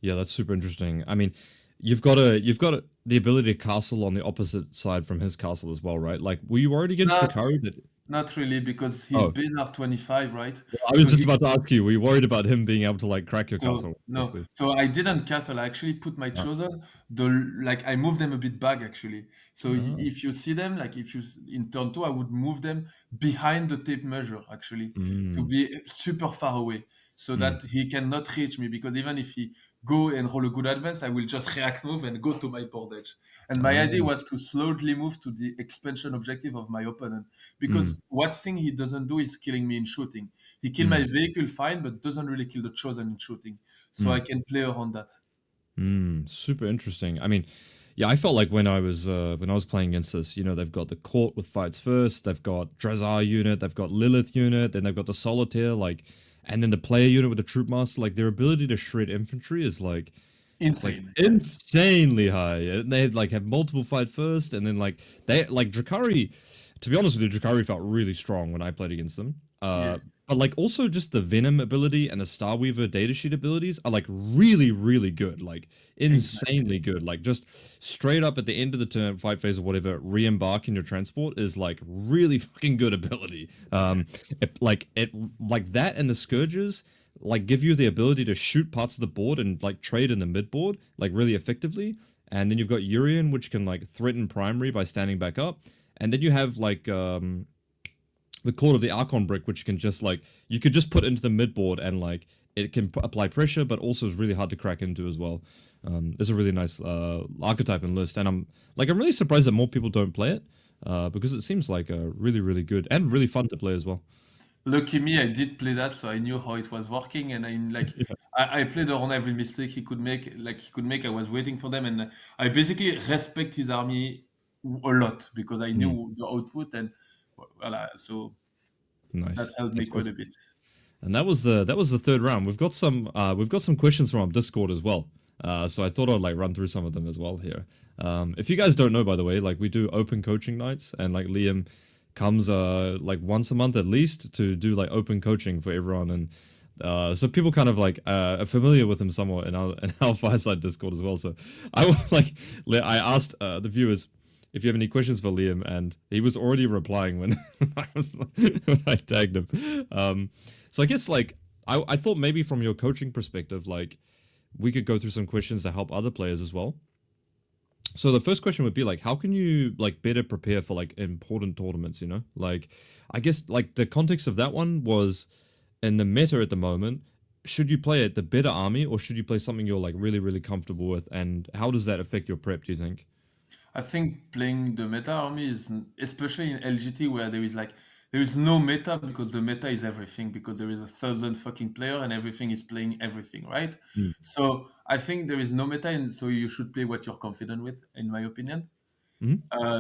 Yeah, that's super interesting. I mean, you've got the ability to castle on the opposite side from his castle as well, right? Like, were you worried against Not, Drukhari that? not really, because his base are 25, right? I was So just about to ask you, were you worried about him being able to like crack your castle? no, Basically? so I didn't castle. I actually put my chosen. I moved them a bit back actually. So if you see them, like if you in turn 2, I would move them behind the tape measure actually to be super far away, so that he cannot reach me. Because even if he go and roll a good advance, I will just react move and go to my board edge. And my idea was to slowly move to the expansion objective of my opponent. Because what thing he doesn't do is killing me in shooting. He kill my vehicle fine, but doesn't really kill the chosen in shooting. So I can play around that. Super interesting. I mean, yeah, I felt like when I was playing against this, you know, they've got the court with fights first, they've got Drazar unit, they've got Lilith unit, then they've got the Solitaire, like, and then the player unit with the Troop Master. Like, their ability to shred infantry is like insane, insanely high. And they like have multiple fight first, and then like they like Drukhari. To be honest with you, Drukhari felt really strong when I played against them. But like also just the Venom ability and the Starweaver datasheet abilities are like really, really good. Like insanely good. Like just straight up at the end of the turn, fight phase or whatever, re-embark in your transport is like really fucking good ability. Like that and the Scourges like give you the ability to shoot parts of the board and like trade in the mid board like really effectively. And then you've got Urian, which can like threaten primary by standing back up. And then you have like the Court of the Archon brick, which can just like you could just put into the mid board and like it can apply pressure, but also is really hard to crack into as well. It's a really nice archetype and list, and I'm really surprised that more people don't play it because it seems like a really, really good and really fun to play as well. Lucky me, I did play that, so I knew how it was working, and I played around every mistake he could make. I was waiting for them, and I basically respect his army a lot because I knew the output, and voila, so nice. That helped me quite a bit. And that was the third round. We've got some questions from our Discord as well. So I thought I'd like run through some of them as well here. If you guys don't know, by the way, like we do open coaching nights, and like Liam comes like once a month at least to do like open coaching for everyone, and so people kind of like are familiar with him somewhat in our Fireside Discord as well. So I asked the viewers if you have any questions for Liam, and he was already replying when when I tagged him. So I guess like I thought maybe from your coaching perspective, like we could go through some questions to help other players as well. So the first question would be like, how can you like better prepare for like important tournaments? You know, like I guess like the context of that one was in the meta at the moment. Should you play the better army, or should you play something you're like really, really comfortable with? And how does that affect your prep, do you think? I think playing the meta army is, especially in LGT, where there is no meta because the meta is everything, because there is 1,000 fucking player and everything is playing everything, right? So I think there is no meta, and so you should play what you're confident with, in my opinion.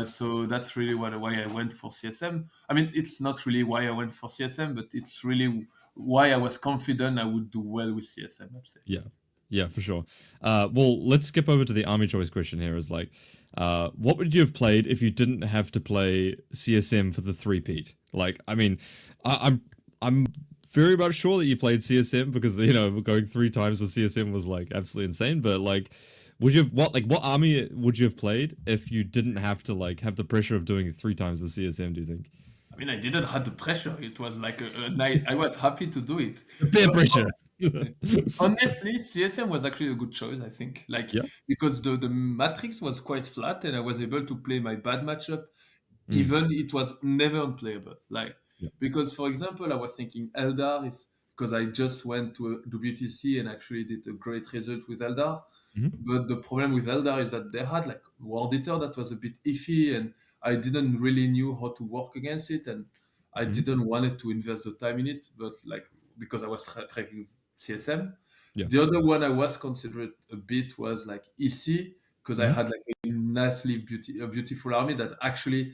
So that's really why I went for CSM. I mean, it's not really why I went for CSM, but it's really why I was confident I would do well with CSM, I'd say. Yeah, for sure. Well, let's skip over to the army choice question here. Is like, what would you have played if you didn't have to play CSM for the three-peat? Like, I mean, I'm very much sure that you played CSM because, you know, going 3 times with CSM was like absolutely insane. But like, would you have, what army would you have played if you didn't have to like have the pressure of doing it 3 times with CSM? Do you think? I mean, I didn't have the pressure. It was like a night. I was happy to do it. Peer pressure. Honestly, CSM was actually a good choice, I think. Because the matrix was quite flat, and I was able to play my bad matchup, even it was never unplayable. Because, for example, I was thinking Eldar, because I just went to WTC and actually did a great result with Eldar. But the problem with Eldar is that they had like War Eater that was a bit iffy, and I didn't really knew how to work against it, and I didn't want to invest the time in it. But like because I was tracking CSM, the other one I was considered a bit was like EC, because I had like a nicely beautiful army that actually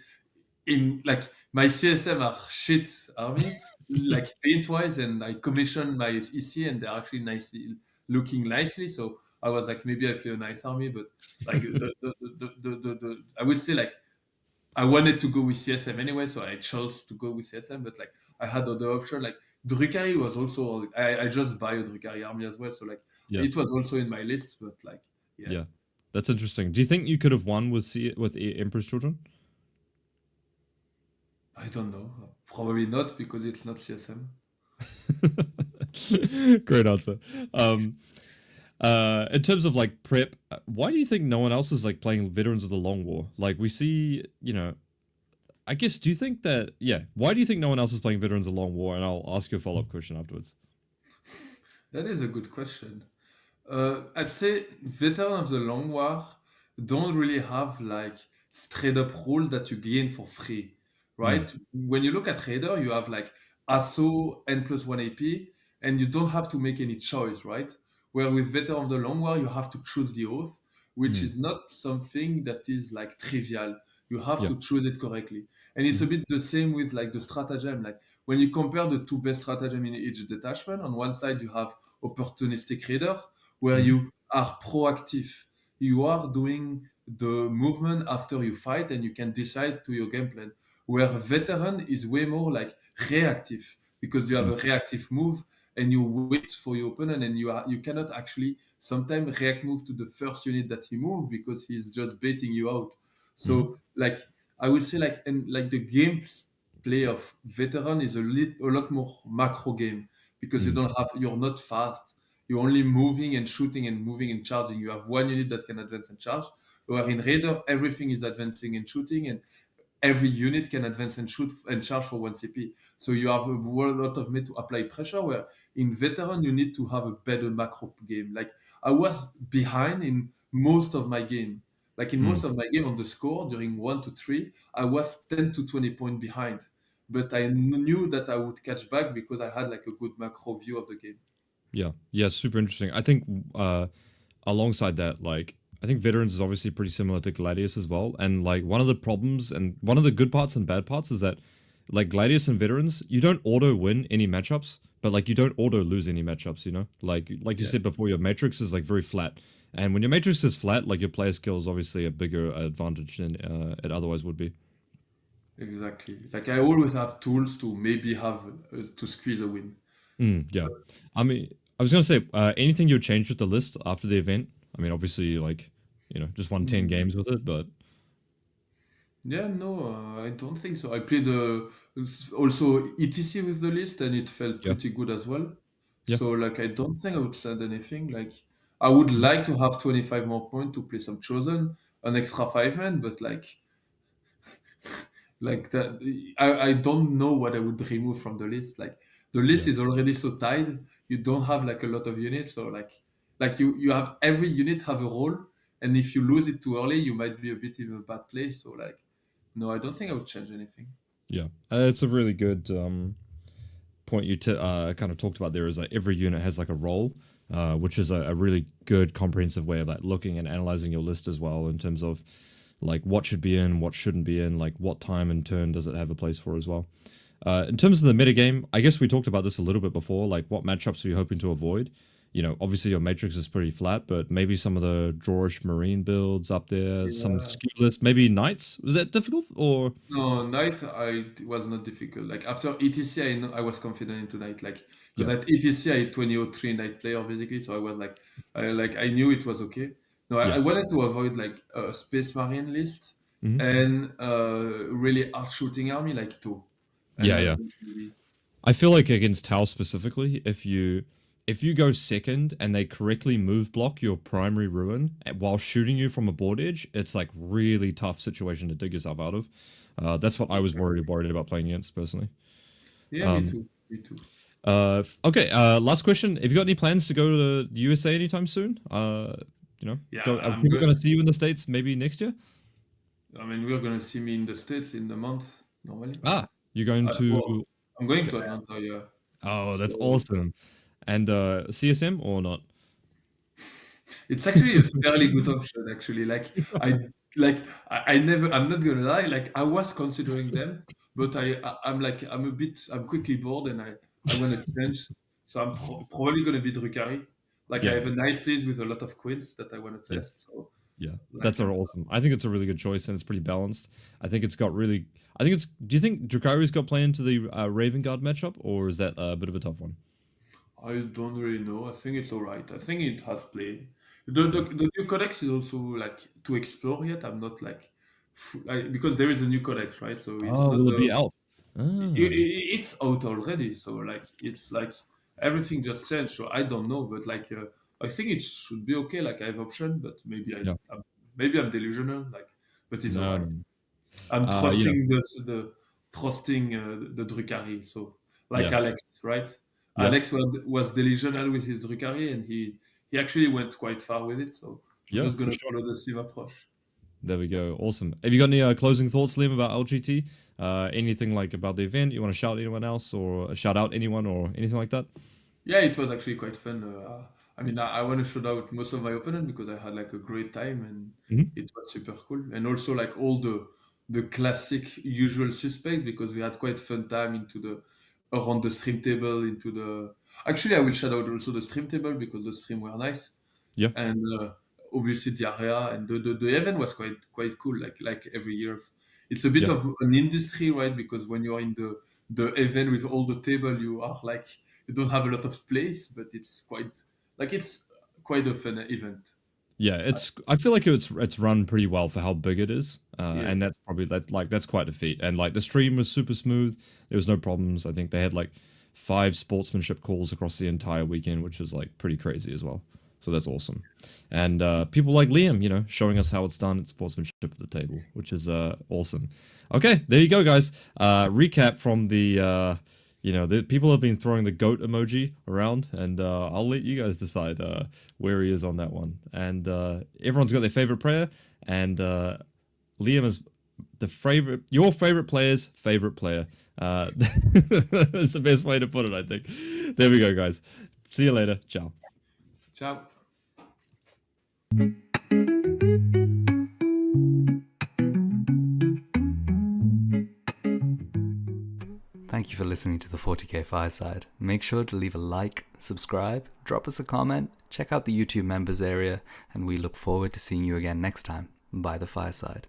in like my CSM are shit army, like paint wise, and I commissioned my EC and they're actually looking nicely. So I was like, maybe I play a nice army, but like I would say like I wanted to go with CSM anyway, so I chose to go with CSM. But like I had other option, like Drukhari was also I just buy a Drukhari army as well, so like it was also in my list. But like yeah, that's interesting. Do you think you could have won with Emperor's Children? I don't know. Probably not, because it's not CSM. Great answer. In terms of like prep, why do you think no one else is like playing Veterans of the Long War? Like we see, you know, I guess, do you think that, why do you think no one else is playing Veterans of the Long War? And I'll ask you a follow-up question afterwards. That is a good question. I'd say Veteran of the Long War don't really have like straight up rule that you gain for free, Mm, right? When you look at Raider, you have like ASO N plus 1 AP, and you don't have to make any choice, right? Where with Veteran of the Long War, you have to choose the oath, which mm, is not something that is like trivial. You have yeah. to choose it correctly. And it's a Mm, bit the same with like the stratagem. Like when you compare the two best stratagem in each detachment, on one side you have opportunistic Raider, where mhm, you are proactive. You are doing the movement after you fight and you can decide to your game plan. Where veteran is way more like reactive because you have mm, a reactive move and you wait for your opponent and you cannot actually sometimes react move to the first unit that he moved because he's just baiting you out. mhm, So like I would say like and like the game play of veteran is a lot more macro game because mm, you're not fast, you're only moving and shooting and moving and charging. You have one unit that can advance and charge. Where in Raider, everything is advancing and shooting, and every unit can advance and shoot and charge for one CP. So you have a lot of way to apply pressure. Where in Veteran, you need to have a better macro game. Like I was behind in most of my game. Like in mm. most of my game on the score during 1 to 3, I was 10 to 20 points behind. But I knew that I would catch back because I had like a good macro view of the game. Yeah, yeah, super interesting. I think alongside that, like I think veterans is obviously pretty similar to Gladius as well. And like one of the problems and one of the good parts and bad parts is that like Gladius and veterans, you don't auto win any matchups, but like you don't auto lose any matchups. You know, like you Yeah. said before, your matrix is like very flat. And when your matrix is flat, like your player skill is obviously a bigger advantage than it otherwise would be. Exactly. Like I always have tools to maybe have to squeeze a win. Yeah. I mean, I was gonna say anything you change with the list after the event. I mean, obviously, like just won 10 games with it, but Yeah, no, I don't think so. I played also ETC with the list, and it felt yeah, pretty good as well. yeah, So like I don't think I would send anything. Like I would mhm, like to have 25 more points to play some chosen, an extra 5 man, but like that I don't know what I would remove from the list. Like the list yeah, is already so tight, you don't have like a lot of units, so like you have every unit have a role, and if you lose it too early, you might be a bit in a bad place. So like no, I don't think I would change anything. yeah. It's a really good point you kind of talked about there. Is that every unit has like a role, which is a really good comprehensive way of like looking and analyzing your list as well in terms of like what should be in, what shouldn't be in, like what time and turn does it have a place for as well. In terms of the metagame, I guess we talked about this a little bit before. Like, what matchups are you hoping to avoid? Obviously your matrix is pretty flat, but maybe some of the drawish marine builds up there, some Yeah. skill list, maybe knights. Was that difficult or? No, night it was not difficult. Like after ETC, I know I was confident into night. Like Yeah, because at ETC I 2003 night player basically, so I was I knew it was okay. No, I yeah, wanted to avoid like a space marine list hmm, and really hard shooting army like two, and yeah, yeah. really, I feel like against Tau specifically, if you go second and they correctly move block your primary ruin while shooting you from a board edge, it's like really tough situation to dig yourself out of. That's what I was worried about playing against personally. yeah, me Um, too, me too. okay. Last question. Have you got any plans to go to the USA anytime soon? Yeah, Are I'm people good. going to see you in the States maybe next year? I mean, we're gonna see me in the States in the month normally. Ah, you're going Well, to. I'm going to Atlanta, yeah. Oh, that's So awesome. And CSM or not? it's actually a fairly good option, actually. I'm not gonna lie, like I was considering them, but I'm quickly bored and I want to change. So I'm probably gonna be Drukhari. Like I Yeah, have a nice list with a lot of queens that I want to yes. test. So Yeah, like that's I'm awesome. I think it's a really good choice and it's pretty balanced. I think it's got really. I think it's. Do you think Drukhari's got play into the Raven Guard matchup, or is that a bit of a tough one? I don't really know. I think it's all right. I think it has play. Yeah. The new codex is also like to explore yet. I'm not like because there is a new codex, right? So it's Oh, not will it the be out? Ah, it's out already. So like it's like everything just changed. So I don't know, but I think it should be okay. Like I have option, but yeah. maybe I'm delusional. Like, but it's all No, right. no. I'm Yeah, trusting the trusting the Drukhari. So like yeah, Alex, right? yeah. Alex was delusional with his Drukhari, and he actually went quite far with it. So I'm Yeah, just for gonna sure. follow the same approach. There we go. Awesome. Have you got any closing thoughts, Liam, about LGT? Anything like about the event? You want to shout anyone else or shout out anyone or anything like that? Yeah, it was actually quite fun. I mean, I want to shout out most of my opponents because I had like a great time and Mhm. it was super cool. And also like all the classic usual suspect because we had quite fun time into the around the stream table into the. Actually, I will shout out also the stream table because the stream were nice Yeah, and obviously the area and the event was quite cool. Like every year, it's a bit yeah. of an industry, right? Because when you're in the event with all the table, you are like you don't have a lot of place, but it's quite a fun event. Yeah, it's. I feel like it's run pretty well for how big it is, Yeah, and that's probably that's quite a feat. And like the stream was super smooth. There was no problems. I think they had like 5 sportsmanship calls across the entire weekend, which was like pretty crazy as well. So that's awesome. And people like Liam, showing us how it's done at sportsmanship at the table, which is awesome. Okay, there you go, guys. Recap from the people have been throwing the goat emoji around, and I'll let you guys decide where he is on that one. And everyone's got their favorite player, and Liam is your favorite player's favorite player. That's the best way to put it, I think. There we go, guys. See you later. Ciao. ciao. Thank you for listening to the 40k Fireside. Make sure to leave a like, subscribe, drop us a comment, check out the YouTube members area, and we look forward to seeing you again next time by the Fireside.